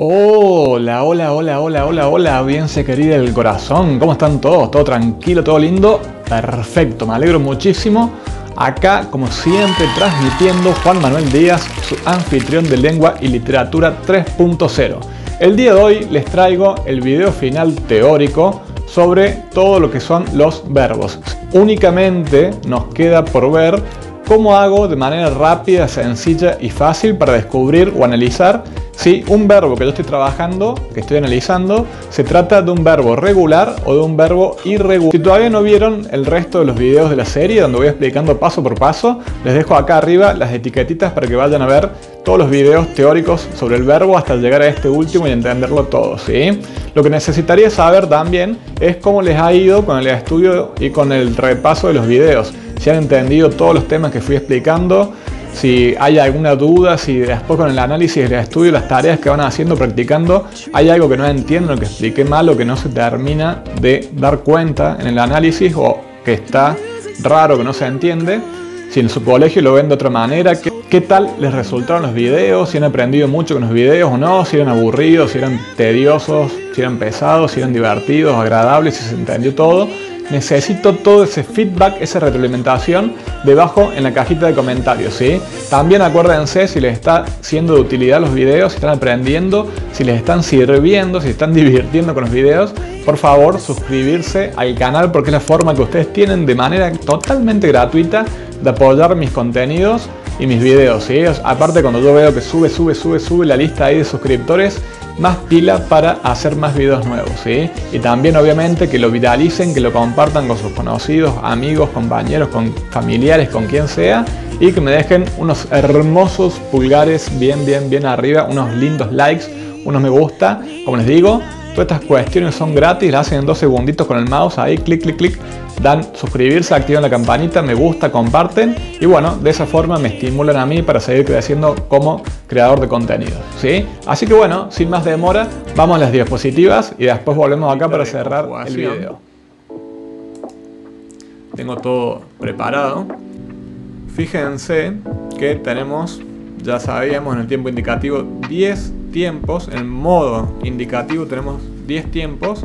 Hola, hola, hola, hola, hola, hola, audiencia querida del corazón. ¿Cómo están todos? ¿Todo tranquilo? ¿Todo lindo? Perfecto, me alegro muchísimo. Acá, como siempre, transmitiendo Juan Manuel Díaz, su anfitrión de Lengua y Literatura 3.0. El día de hoy les traigo el video final teórico sobre todo lo que son los verbos. Únicamente nos queda por ver cómo hago de manera rápida, sencilla y fácil para descubrir o analizar si un verbo que yo estoy trabajando, que estoy analizando, se trata de un verbo regular o de un verbo irregular. Si todavía no vieron el resto de los videos de la serie donde voy explicando paso por paso, les dejo acá arriba las etiquetitas para que vayan a ver todos los videos teóricos sobre el verbo hasta llegar a este último y entenderlo todo, ¿sí? Lo que necesitaría saber también es cómo les ha ido con el estudio y con el repaso de los videos. Si han entendido todos los temas que fui explicando, si hay alguna duda, si después con el análisis, el estudio, las tareas que van haciendo, practicando, hay algo que no entienden, o que expliqué mal, o que no se termina de dar cuenta en el análisis, o que está raro, que no se entiende, si en su colegio lo ven de otra manera, qué tal les resultaron los videos, si han aprendido mucho con los videos o no, si eran aburridos, si eran tediosos, si eran pesados, si eran divertidos, agradables, si se entendió todo. Necesito todo ese feedback, esa retroalimentación debajo en la cajita de comentarios, ¿sí? También acuérdense si les está siendo de utilidad los videos, si están aprendiendo, si les están sirviendo, si están divirtiendo con los videos. Por favor, suscribirse al canal porque es la forma que ustedes tienen de manera totalmente gratuita de apoyar mis contenidos y mis videos, ¿sí? Aparte, cuando yo veo que sube la lista ahí de suscriptores, más pila para hacer más videos nuevos, ¿sí? Y también obviamente que lo viralicen, que lo compartan con sus conocidos, amigos, compañeros, con familiares, con quien sea, y que me dejen unos hermosos pulgares bien arriba, unos lindos likes, unos me gusta. Como les digo, todas estas cuestiones son gratis, las hacen en 2 segunditos con el mouse, ahí clic, dan suscribirse, activan la campanita, me gusta, comparten, y bueno, de esa forma me estimulan a mí para seguir creciendo como creador de contenido, ¿sí? Así que bueno, sin más demora, vamos a las diapositivas y después volvemos acá para cerrar el video. Tengo todo preparado. Fíjense que tenemos, ya sabíamos en el tiempo indicativo, 10 tiempos. En modo indicativo tenemos 10 tiempos.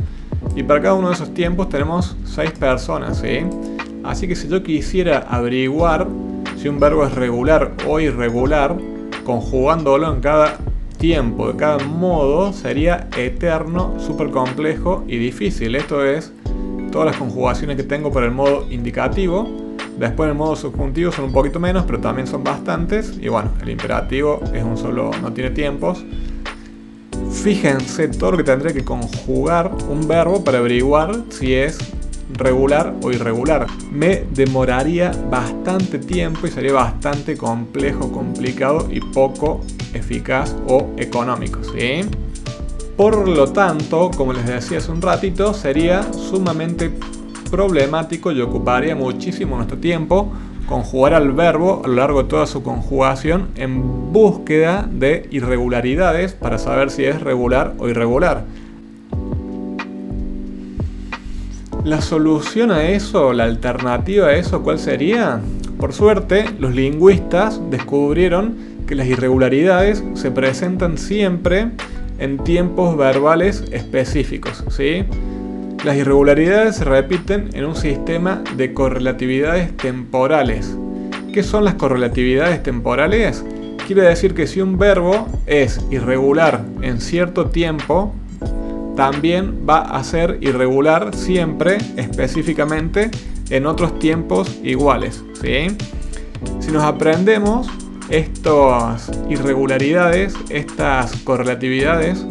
Y para cada uno de esos tiempos tenemos 6 personas, ¿sí? Así que si yo quisiera averiguar si un verbo es regular o irregular, conjugándolo en cada tiempo de cada modo, sería eterno, súper complejo y difícil. Esto es todas las conjugaciones que tengo para el modo indicativo. Después el modo subjuntivo son un poquito menos, pero también son bastantes. Y bueno, el imperativo es un solo, no tiene tiempos. Fíjense todo lo que tendría que conjugar un verbo para averiguar si es regular o irregular. Me demoraría bastante tiempo y sería bastante complejo, complicado y poco eficaz o económico, ¿sí? Por lo tanto, como les decía hace un ratito, sería sumamente problemático y ocuparía muchísimo nuestro tiempo conjugar al verbo a lo largo de toda su conjugación en búsqueda de irregularidades para saber si es regular o irregular. La solución a eso, la alternativa a eso, ¿cuál sería? Por suerte, los lingüistas descubrieron que las irregularidades se presentan siempre en tiempos verbales específicos, ¿sí? Las irregularidades se repiten en un sistema de correlatividades temporales. ¿Qué son las correlatividades temporales? Quiere decir que si un verbo es irregular en cierto tiempo, también va a ser irregular siempre, específicamente, en otros tiempos iguales, ¿sí? Si nos aprendemos estas irregularidades, estas correlatividades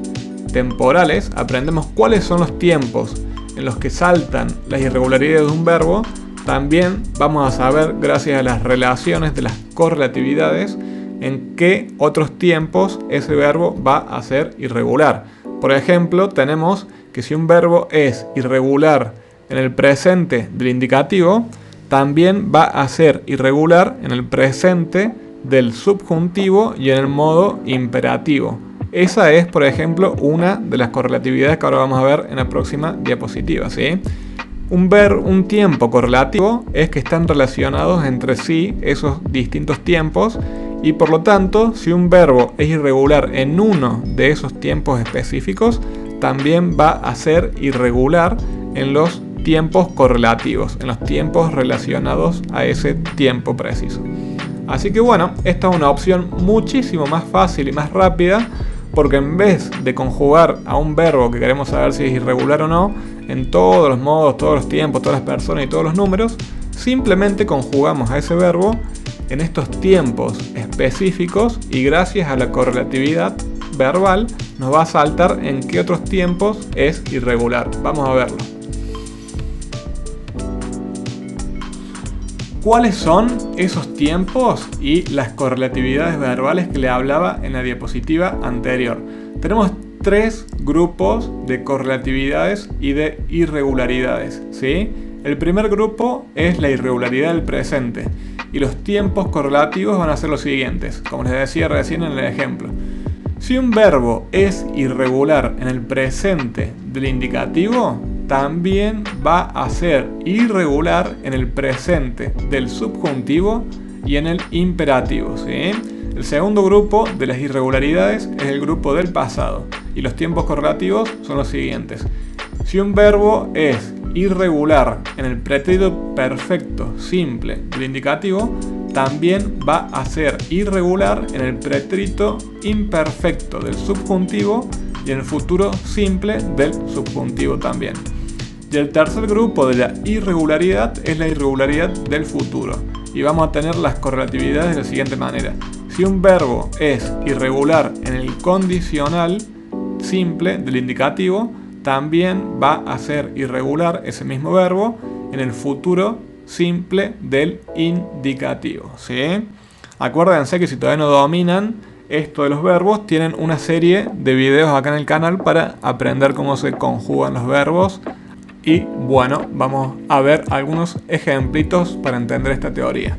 temporales, aprendemos cuáles son los tiempos en los que saltan las irregularidades de un verbo, también vamos a saber, gracias a las relaciones de las correlatividades, en qué otros tiempos ese verbo va a ser irregular. Por ejemplo, tenemos que si un verbo es irregular en el presente del indicativo, también va a ser irregular en el presente del subjuntivo y en el modo imperativo. Esa es, por ejemplo, una de las correlatividades que ahora vamos a ver en la próxima diapositiva, ¿sí? Un tiempo correlativo es que están relacionados entre sí esos distintos tiempos y por lo tanto, si un verbo es irregular en uno de esos tiempos específicos, también va a ser irregular en los tiempos correlativos, en los tiempos relacionados a ese tiempo preciso. Así que bueno, esta es una opción muchísimo más fácil y más rápida, porque en vez de conjugar a un verbo que queremos saber si es irregular o no, en todos los modos, todos los tiempos, todas las personas y todos los números, simplemente conjugamos a ese verbo en estos tiempos específicos y gracias a la correlatividad verbal nos va a saltar en qué otros tiempos es irregular. Vamos a verlo. ¿Cuáles son esos tiempos y las correlatividades verbales que le hablaba en la diapositiva anterior? Tenemos tres grupos de correlatividades y de irregularidades, ¿sí? El primer grupo es la irregularidad del presente y los tiempos correlativos van a ser los siguientes, como les decía recién en el ejemplo. Si un verbo es irregular en el presente del indicativo, también va a ser irregular en el presente del subjuntivo y en el imperativo, ¿sí? El segundo grupo de las irregularidades es el grupo del pasado y los tiempos correlativos son los siguientes. Si un verbo es irregular en el pretérito perfecto simple del indicativo, también va a ser irregular en el pretérito imperfecto del subjuntivo y en el futuro simple del subjuntivo también. Y el tercer grupo de la irregularidad es la irregularidad del futuro. Y vamos a tener las correlatividades de la siguiente manera. Si un verbo es irregular en el condicional simple del indicativo, también va a ser irregular ese mismo verbo en el futuro simple del indicativo, ¿sí? Acuérdense que si todavía no dominan esto de los verbos, tienen una serie de videos acá en el canal para aprender cómo se conjugan los verbos. Y bueno, vamos a ver algunos ejemplitos para entender esta teoría.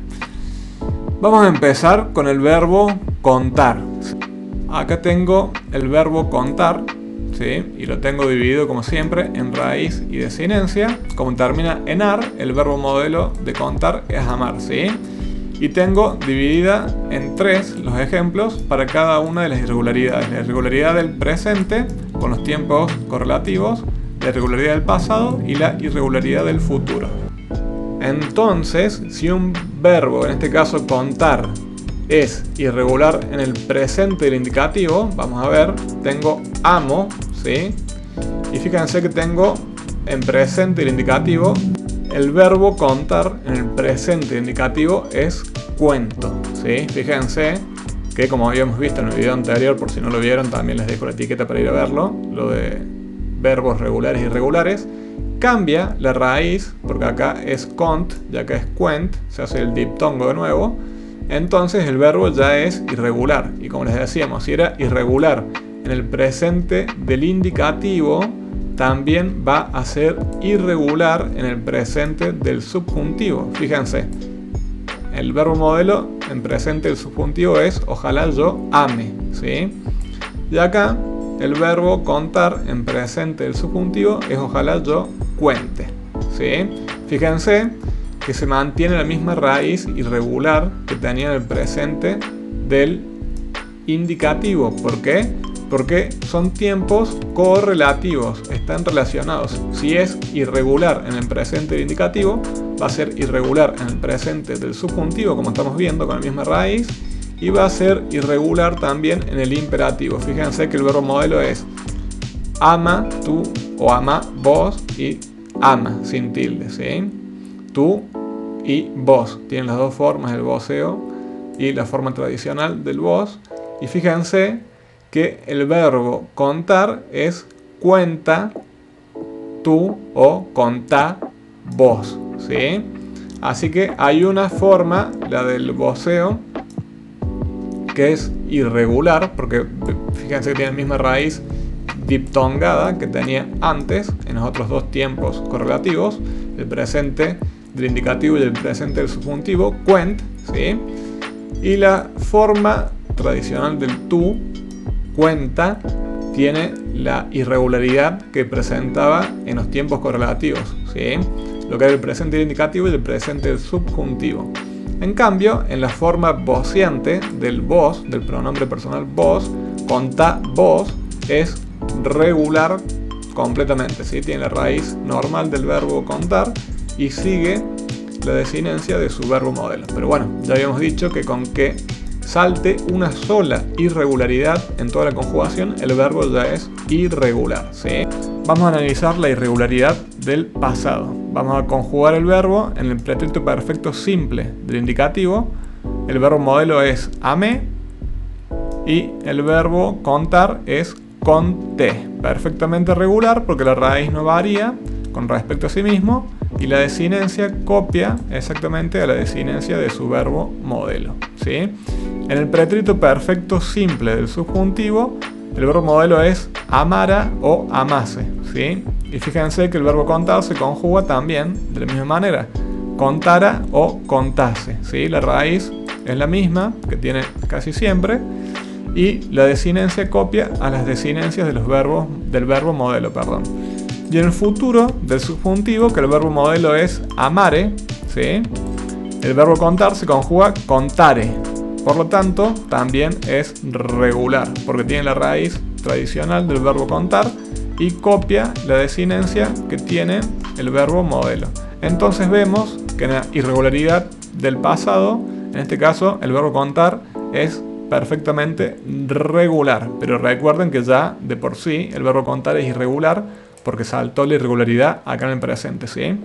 Vamos a empezar con el verbo contar. Acá tengo el verbo contar, ¿sí? Y lo tengo dividido como siempre en raíz y desinencia. Como termina en ar, el verbo modelo de contar es amar, ¿sí? Y tengo dividida en tres los ejemplos para cada una de las irregularidades. La irregularidad del presente con los tiempos correlativos, la irregularidad del pasado y la irregularidad del futuro. Entonces, si un verbo, en este caso contar, es irregular en el presente del indicativo, vamos a ver, tengo amo, ¿sí? Y fíjense que tengo en presente el indicativo, el verbo contar en el presente indicativo es cuento, ¿sí? Fíjense que como habíamos visto en el video anterior, por si no lo vieron, también les dejo la etiqueta para ir a verlo, lo de verbos regulares y irregulares, cambia la raíz, porque acá es cont, ya que es cuent, se hace el diptongo de nuevo, entonces el verbo ya es irregular, y como les decíamos, si era irregular en el presente del indicativo, también va a ser irregular en el presente del subjuntivo. Fíjense, el verbo modelo en presente del subjuntivo es ojalá yo ame, ¿sí? Y acá el verbo contar en presente del subjuntivo es ojalá yo cuente, ¿sí? Fíjense que se mantiene la misma raíz irregular que tenía en el presente del indicativo. ¿Por qué? Porque son tiempos correlativos, están relacionados. Si es irregular en el presente del indicativo, va a ser irregular en el presente del subjuntivo, como estamos viendo, con la misma raíz. Y va a ser irregular también en el imperativo. Fíjense que el verbo modelo es ama tú o ama vos y ama sin tilde, ¿sí? Tú y vos. Tienen las dos formas, el voseo y la forma tradicional del vos. Y fíjense que el verbo contar es cuenta tú o contá vos, ¿sí? Así que hay una forma, la del voseo, que es irregular, porque fíjense que tiene la misma raíz diptongada que tenía antes en los otros dos tiempos correlativos, el presente del indicativo y el presente del subjuntivo, cuent, ¿sí? Y la forma tradicional del tú, cuenta, tiene la irregularidad que presentaba en los tiempos correlativos, ¿sí? Lo que era el presente del indicativo y el presente del subjuntivo. En cambio, en la forma vociante del vos, del pronombre personal vos, contá vos es regular completamente, ¿sí? Tiene la raíz normal del verbo contar y sigue la desinencia de su verbo modelo. Pero bueno, ya habíamos dicho que con que salte una sola irregularidad en toda la conjugación, el verbo ya es irregular, ¿sí? Vamos a analizar la irregularidad del pasado. Vamos a conjugar el verbo en el pretérito perfecto simple del indicativo. El verbo modelo es amé y el verbo contar es conté. Perfectamente regular porque la raíz no varía con respecto a sí mismo y la desinencia copia exactamente a la desinencia de su verbo modelo, ¿sí? En el pretérito perfecto simple del subjuntivo, el verbo modelo es amara o amase, ¿sí? Y fíjense que el verbo contar se conjuga también de la misma manera, contara o contase, ¿sí? La raíz es la misma que tiene casi siempre y la desinencia copia a las desinencias de los verbos, del verbo modelo, perdón. Y en el futuro del subjuntivo, que el verbo modelo es amare, ¿sí? El verbo contar se conjuga contare. Por lo tanto, también es regular, porque tiene la raíz tradicional del verbo contar y copia la desinencia que tiene el verbo modelo. Entonces vemos que en la irregularidad del pasado, en este caso el verbo contar es perfectamente regular. Pero recuerden que ya de por sí el verbo contar es irregular porque saltó la irregularidad acá en el presente, ¿sí?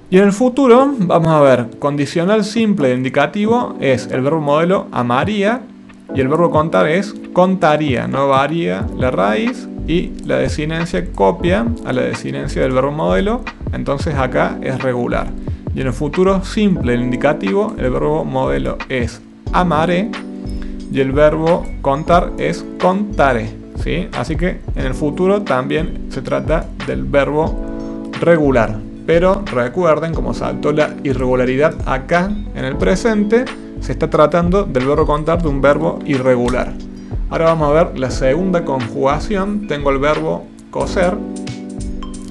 Y en el futuro, vamos a ver, condicional simple de indicativo es el verbo modelo amaría y el verbo contar es contaría, no varía la raíz y la desinencia copia a la desinencia del verbo modelo, entonces acá es regular. Y en el futuro simple del indicativo, el verbo modelo es amaré y el verbo contar es contaré, ¿sí? Así que en el futuro también se trata del verbo regular. Pero recuerden, como saltó la irregularidad acá en el presente, se está tratando del verbo contar de un verbo irregular. Ahora vamos a ver la segunda conjugación. Tengo el verbo coser,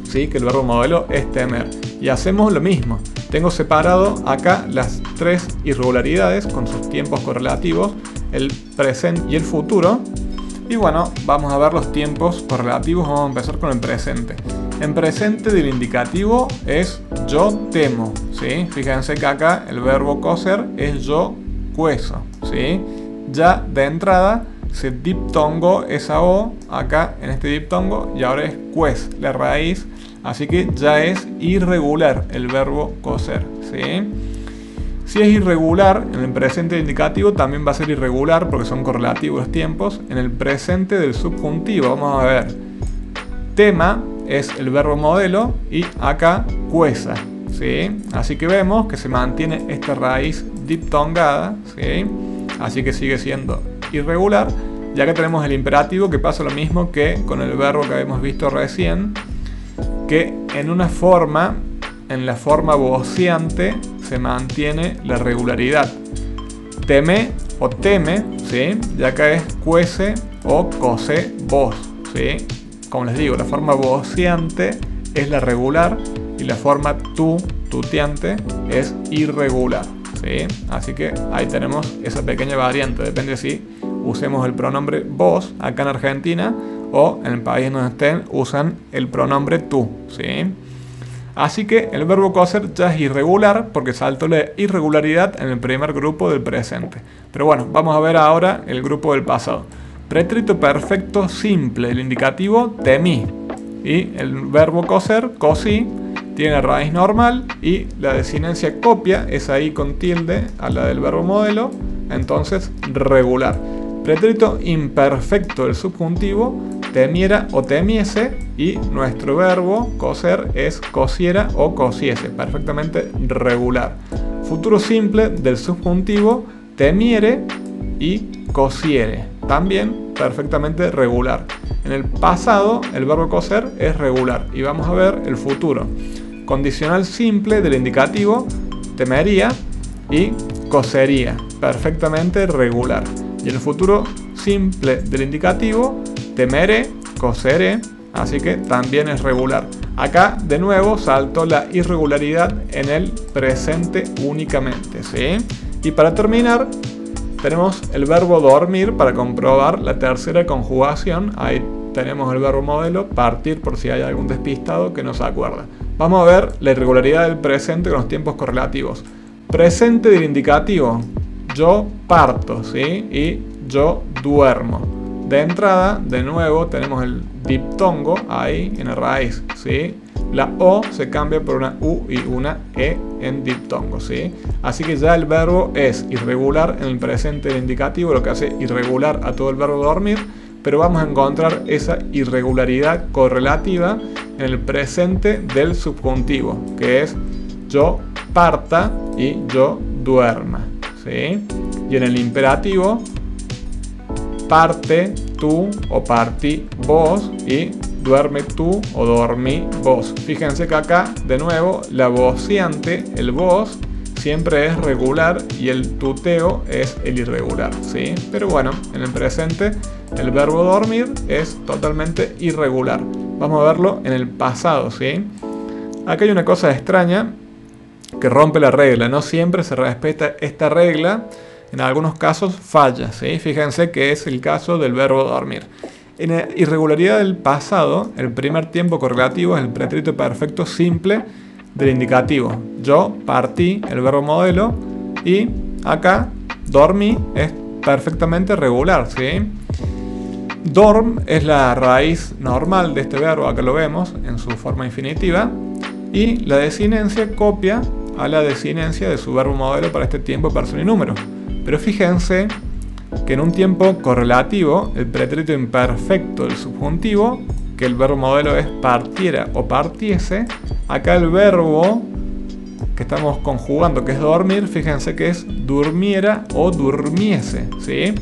¿sí? Que el verbo modelo es temer. Y hacemos lo mismo. Tengo separado acá las tres irregularidades con sus tiempos correlativos, el presente y el futuro. Y bueno, vamos a ver los tiempos correlativos. Vamos a empezar con el presente. En presente del indicativo es yo temo, ¿sí? Fíjense que acá el verbo coser es yo cueso, ¿sí? Ya de entrada se diptongó esa O acá en este diptongo y ahora es cues, la raíz, así que ya es irregular el verbo coser, ¿sí? Si es irregular en el presente del indicativo, también va a ser irregular porque son correlativos los tiempos en el presente del subjuntivo. Vamos a ver, tema es el verbo modelo y acá cuesa, ¿sí? Así que vemos que se mantiene esta raíz diptongada, ¿sí? Así que sigue siendo irregular. Y acá tenemos el imperativo, que pasa lo mismo que con el verbo que habíamos visto recién, que en una forma, en la forma vociante, se mantiene la regularidad. Teme o teme, ¿sí? Y acá es cuece o cose vos, ¿sí? Como les digo, la forma vociante es la regular y la forma tuteante es irregular, ¿sí? Así que ahí tenemos esa pequeña variante. Depende si usemos el pronombre vos acá en Argentina o en el país donde estén usan el pronombre tú, ¿sí? Así que el verbo coser ya es irregular porque saltó la irregularidad en el primer grupo del presente. Pero bueno, vamos a ver ahora el grupo del pasado. Pretérito perfecto simple, el indicativo temí. Y el verbo coser, cosí, tiene raíz normal y la desinencia copia es ahí con tilde a la del verbo modelo, entonces regular. Pretérito imperfecto del subjuntivo, temiera o temiese y nuestro verbo coser es cosiera o cosiese, perfectamente regular. Futuro simple del subjuntivo, temiere y cosiere, también perfectamente regular. En el pasado el verbo coser es regular y vamos a ver el futuro. Condicional simple del indicativo, temería y cosería, perfectamente regular. Y en el futuro simple del indicativo, temere, coseré, así que también es regular. Acá de nuevo saltó la irregularidad en el presente únicamente, ¿sí? Y para terminar tenemos el verbo dormir para comprobar la tercera conjugación. Ahí tenemos el verbo modelo partir por si hay algún despistado que no se acuerda. Vamos a ver la irregularidad del presente con los tiempos correlativos. Presente del indicativo, yo parto, ¿sí? Y yo duermo. De entrada, de nuevo, tenemos el diptongo ahí en la raíz, ¿sí? La O se cambia por una U y una E en diptongo, ¿sí? Así que ya el verbo es irregular en el presente del indicativo, lo que hace irregular a todo el verbo dormir, pero vamos a encontrar esa irregularidad correlativa en el presente del subjuntivo, que es yo parta y yo duerma, ¿sí? Y en el imperativo, parte tú o partí vos y duerme tú o dormí vos. Fíjense que acá, de nuevo, la vociante, el vos, siempre es regular y el tuteo es el irregular, ¿sí? Pero bueno, en el presente el verbo dormir es totalmente irregular. Vamos a verlo en el pasado, ¿sí? Acá hay una cosa extraña que rompe la regla. No siempre se respeta esta regla. En algunos casos falla, ¿sí? Fíjense que es el caso del verbo dormir. En la irregularidad del pasado, el primer tiempo correlativo es el pretérito perfecto simple del indicativo. Yo partí, el verbo modelo, y acá dormí es perfectamente regular, ¿sí? Dorm es la raíz normal de este verbo, acá lo vemos en su forma infinitiva, y la desinencia copia a la desinencia de su verbo modelo para este tiempo, persona y número. Pero fíjense que en un tiempo correlativo, el pretérito imperfecto del subjuntivo, que el verbo modelo es partiera o partiese, acá el verbo que estamos conjugando, que es dormir, fíjense que es durmiera o durmiese, ¿sí?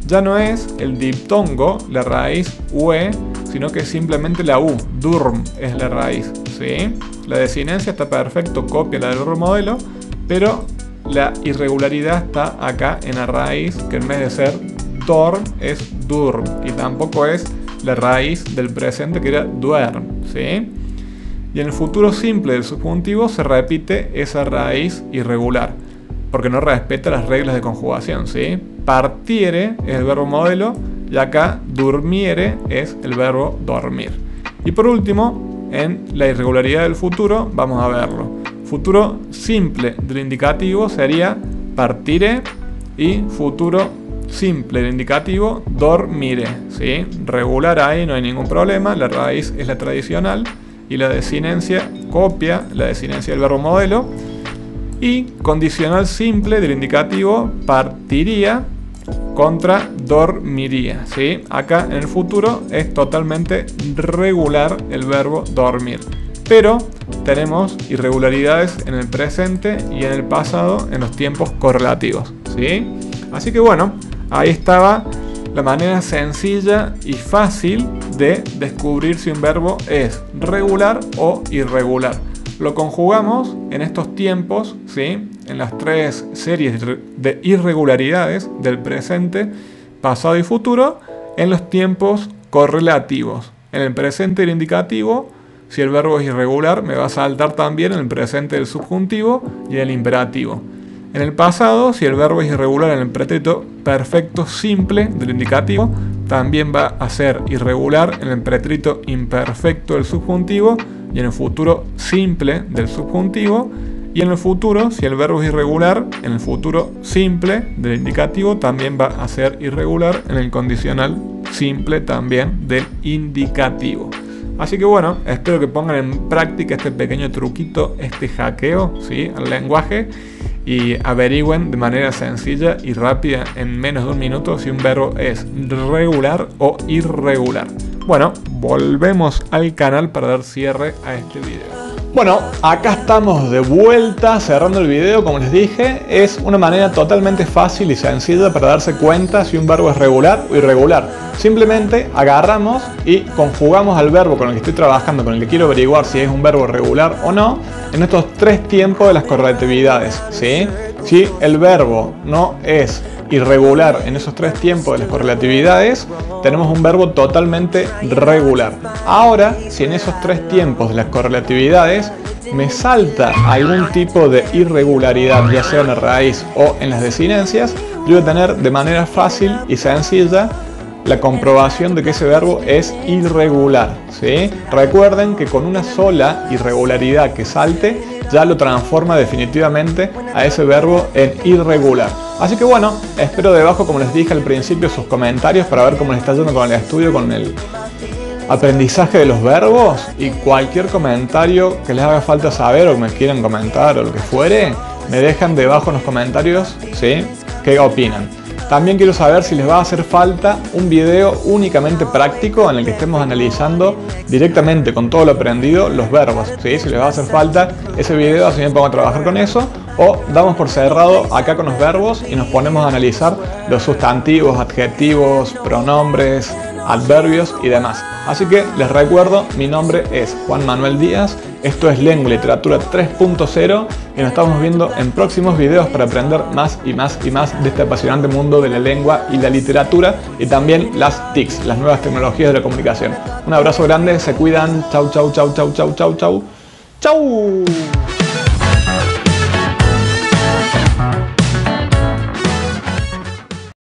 Ya no es el diptongo, la raíz ue, sino que es simplemente la u, durm es la raíz, ¿sí? La desinencia está perfecto, copia la del verbo modelo, pero la irregularidad está acá en la raíz, que en vez de ser dorm es durm, y tampoco es la raíz del presente que era duerm, ¿sí? Y en el futuro simple del subjuntivo se repite esa raíz irregular, porque no respeta las reglas de conjugación, ¿sí? Partiere es el verbo modelo y acá durmiere es el verbo dormir. Y por último, en la irregularidad del futuro, vamos a verlo. Futuro simple del indicativo sería partire y futuro simple del indicativo dormire, ¿sí? Regular ahí no hay ningún problema, la raíz es la tradicional y la desinencia copia la desinencia del verbo modelo. Y condicional simple del indicativo partiría contra dormiría, ¿sí? Acá en el futuro es totalmente regular el verbo dormir, pero tenemos irregularidades en el presente y en el pasado en los tiempos correlativos, ¿sí? Así que bueno, ahí estaba la manera sencilla y fácil de descubrir si un verbo es regular o irregular. Lo conjugamos en estos tiempos, ¿sí? En las tres series de irregularidades del presente, pasado y futuro, en los tiempos correlativos. En el presente del indicativo, si el verbo es irregular, me va a saltar también en el presente del subjuntivo y en el imperativo. En el pasado, si el verbo es irregular en el pretérito perfecto simple del indicativo, también va a ser irregular en el pretérito imperfecto del subjuntivo y en el futuro simple del subjuntivo. Y en el futuro, si el verbo es irregular, en el futuro simple del indicativo también va a ser irregular en el condicional simple también del indicativo. Así que bueno, espero que pongan en práctica este pequeño truquito, este hackeo, ¿sí? Al lenguaje, y averigüen de manera sencilla y rápida en menos de un minuto si un verbo es regular o irregular. Bueno, volvemos al canal para dar cierre a este video. Bueno, acá estamos de vuelta cerrando el video. Como les dije, es una manera totalmente fácil y sencilla para darse cuenta si un verbo es regular o irregular. Simplemente agarramos y conjugamos al verbo con el que estoy trabajando, con el que quiero averiguar si es un verbo regular o no, en estos tres tiempos de las correlatividades, ¿sí? Si el verbo no es irregular en esos 3 tiempos de las correlatividades, tenemos un verbo totalmente regular. Ahora, si en esos 3 tiempos de las correlatividades me salta algún tipo de irregularidad, ya sea en la raíz o en las desinencias, yo voy a tener de manera fácil y sencilla la comprobación de que ese verbo es irregular, ¿sí? Recuerden que con una sola irregularidad que salte ya lo transforma definitivamente a ese verbo en irregular. Así que bueno, espero debajo, como les dije al principio, sus comentarios para ver cómo les está yendo con el estudio, con el aprendizaje de los verbos, y cualquier comentario que les haga falta saber o que me quieran comentar o lo que fuere, me dejan debajo en los comentarios, ¿sí? ¿Qué opinan? También quiero saber si les va a hacer falta un video únicamente práctico en el que estemos analizando directamente con todo lo aprendido los verbos, ¿sí? Si les va a hacer falta ese video, así me pongo a trabajar con eso, o damos por cerrado acá con los verbos y nos ponemos a analizar los sustantivos, adjetivos, pronombres, adverbios y demás. Así que les recuerdo, mi nombre es Juan Manuel Díaz, esto es Lengua y Literatura 3.0 y nos estamos viendo en próximos videos para aprender más y más y más de este apasionante mundo de la lengua y la literatura, y también las TICs, las nuevas tecnologías de la comunicación. Un abrazo grande, se cuidan, chau chau chau chau chau chau chau chau.